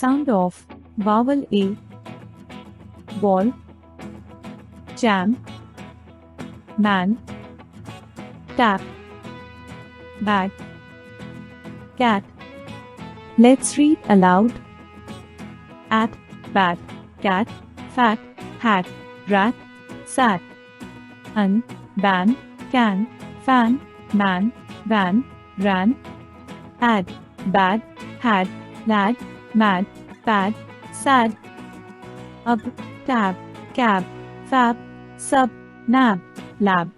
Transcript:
sound of vowel A. Ball, jam, man, tap, bag, cat. Let's read aloud. At, bat, cat, fat, hat, rat, sat. An, ban, can, fan, man, van, ran. Ad, bad, had, lad, mad, pad, sad. Ab, tab, cab, fab, sub, nab, lab.